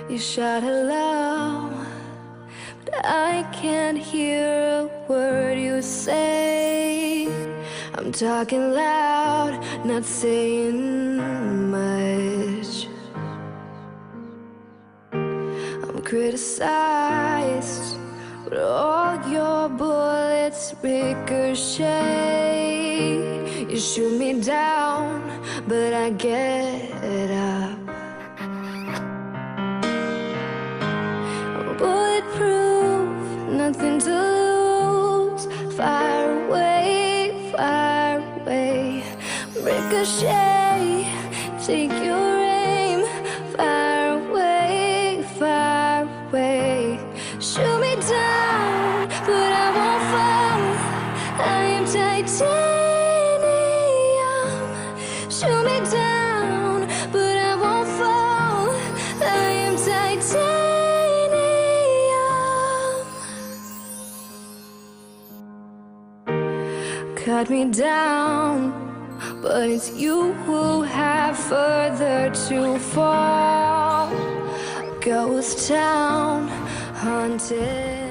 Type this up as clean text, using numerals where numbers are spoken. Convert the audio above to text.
You shout hello, but I can't hear a word you say. I'm talking loud, not saying much. I'm criticized, but all your bullets ricochet. You shoot me down, but I get up. I'm bulletproof, nothing to lose. Fire away, fire away. Ricochet, take your aim. Fire away, fire away. Shoot me down, but I won't fall. I am titanium. Shoot me down, but I won't fall. I am titanium. Cut me down, but it's you who have further to fall. Ghost town, haunted.